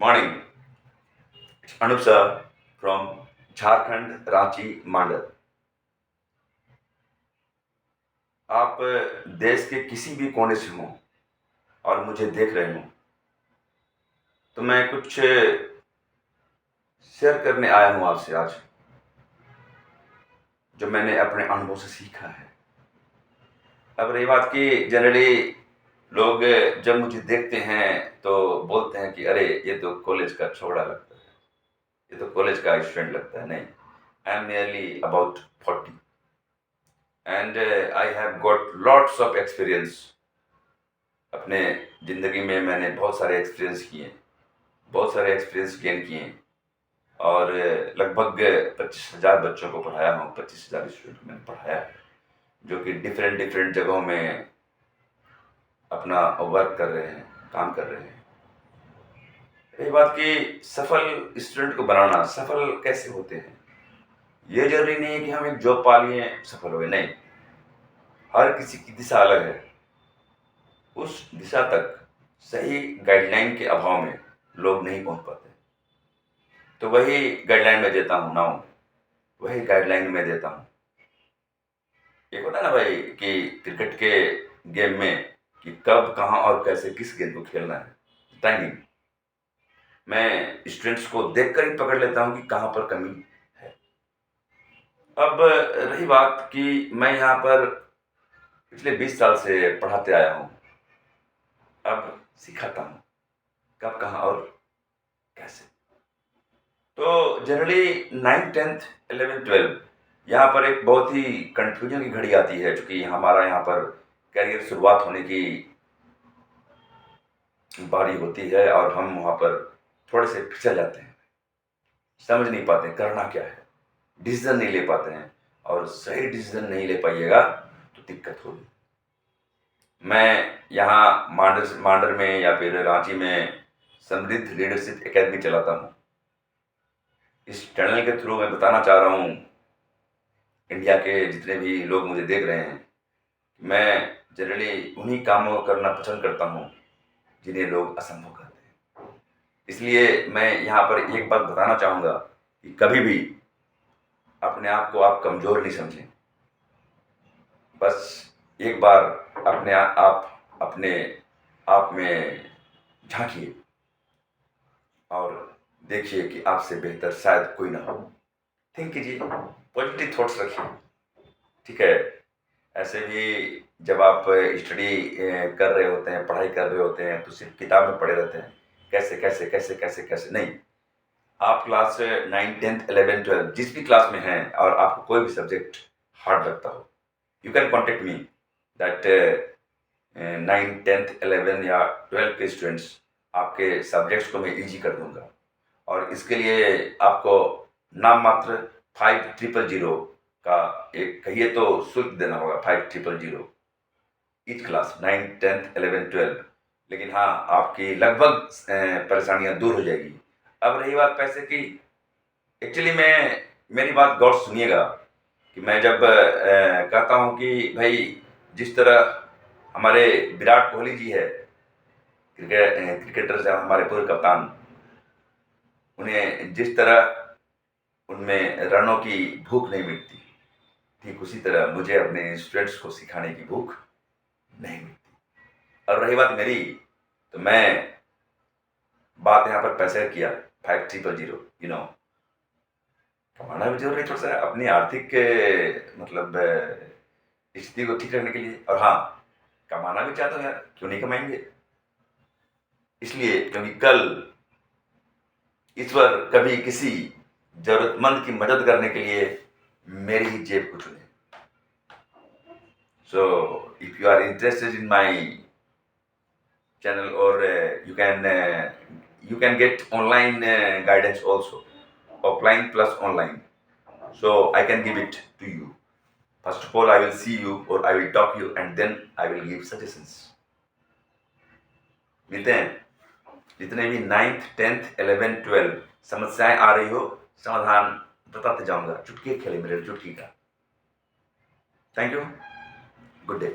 Morning. It's Anup sir from Jharkhand, Ranchi, Mandal. आप देश के किसी भी कोने से हों और मुझे देख रहे हों, तो मैं कुछ शेयर करने आया हूँ आपसे आज, जो मैंने अपने अनुभव से सीखा है। अब रही बात कि जनरली लोग जब मुझे देखते हैं तो बोलते हैं कि अरे ये तो कॉलेज का छोड़ा लगता है, ये तो कॉलेज का स्टूडेंट लगता है। नहीं, I am nearly about 40 and I have got lots of experience. अपने ज़िंदगी में मैंने बहुत सारे एक्सपीरियंस किए, बहुत सारे एक्सपीरियंस गेन किए और लगभग 25,000 बच्चों को पढ़ाया हूँ, 25,000 स्टूडेंट को मैंने पढ़ाया है, जो कि डिफरेंट डिफरेंट जगहों में अपना वर्क कर रहे हैं, काम कर रहे हैं। रही बात कि सफल स्टूडेंट को बनाना, सफल कैसे होते हैं, ये जरूरी नहीं है कि हम एक जॉब पा लिए सफल हो गए। नहीं, हर किसी की दिशा अलग है। उस दिशा तक सही गाइडलाइन के अभाव में लोग नहीं पहुंच पाते। तो वही गाइडलाइन मैं देता हूँ नाउ, वही गाइडलाइन मैं देता हूँ। एक होता है ना भाई कि क्रिकेट के गेम में कि कब, कहाँ और कैसे किस गेंद को खेलना है, टाइमिंग मैं स्टूडेंट्स को देखकर ही पकड़ लेता हूँ कि कहाँ पर कमी है। अब रही बात कि मैं यहाँ पर पिछले 20 साल से पढ़ाते आया हूँ, अब सिखाता हूँ कब, कहाँ और कैसे। तो जनरली 9th 10th 11th 12 यहाँ पर एक बहुत ही कंफ्यूजन की घड़ी आती है, क्योंकि हमारा यहाँ पर करियर शुरुआत होने की बारी होती है और हम वहाँ पर थोड़े से फिसल जाते हैं, समझ नहीं पाते करना क्या है, डिसीजन नहीं ले पाते हैं। और सही डिसीजन नहीं ले पाइएगा तो दिक्कत होगी। मैं यहाँ मांडर में या फिर रांची में समृद्ध लीडरशिप एकेडमी चलाता हूँ। इस चैनल के थ्रू मैं बताना चाह रहा हूँ इंडिया के जितने भी लोग मुझे देख रहे हैं, मैं जनरली उन्हीं कामों को करना पसंद करता हूँ जिन्हें लोग असंभव कहते हैं। इसलिए मैं यहाँ पर एक बात बताना चाहूँगा कि कभी भी अपने आप को आप कमज़ोर नहीं समझें। बस एक बार अपने आप में झांकिए और देखिए कि आपसे बेहतर शायद कोई ना हो। थिंक कीजिए, पॉजिटिव थॉट्स रखिए, ठीक है। ऐसे भी जब आप स्टडी कर रहे होते हैं, पढ़ाई कर रहे होते हैं, तो सिर्फ किताब में पढ़े रहते हैं कैसे कैसे कैसे कैसे कैसे। नहीं, आप क्लास 9 10th 11 12 जिस भी क्लास में हैं और आपको कोई भी सब्जेक्ट हार्ड लगता हो, you can contact me that 9 10th 11 या 12 के स्टूडेंट्स आपके सब्जेक्ट्स को मैं ईजी कर दूंगा। और इसके लिए आपको नाम मात्र 5000 का एक कहिए तो शुल्क देना होगा, 5000 ईच क्लास 9 10th 11 12। लेकिन हाँ, आपकी लगभग परेशानियां दूर हो जाएगी। अब रही बात पैसे की, एक्चुअली मैं मेरी बात गौर से सुनिएगा कि मैं जब कहता हूँ कि भाई जिस तरह हमारे विराट कोहली जी है, क्रिकेटर से हमारे पूर्व कप्तान, उन्हें जिस तरह उनमें रनों की भूख नहीं मिटती, ठीक उसी तरह मुझे अपने स्टूडेंट्स को सिखाने की भूख नहीं मिटती। और रही बात मेरी, तो मैं बात यहाँ पर पैसे किया 5000, कमाना भी जरूरी है थोड़ा सा अपनी आर्थिक मतलब स्थिति को ठीक रखने के लिए। और हाँ, कमाना भी चाहता हूँ यार, क्यों नहीं कमाएंगे। इसलिए क्योंकि कल ईश्वर कभी किसी जरूरतमंद की मदद करने के लिए मेरी ही जेब को चुने। So if you are interested in my channel, or you can get online guidance also, offline plus online, so I can give it to you. First of all, I will see you or I will talk you and then I will give suggestions. मिलते हैं। जितने भी 9th 10th 11th 12 समस्याएं आ रही हो, समाधान बताते जाऊंगा, चुटकी खेले मेरे चुटकी का। Thank you, good day.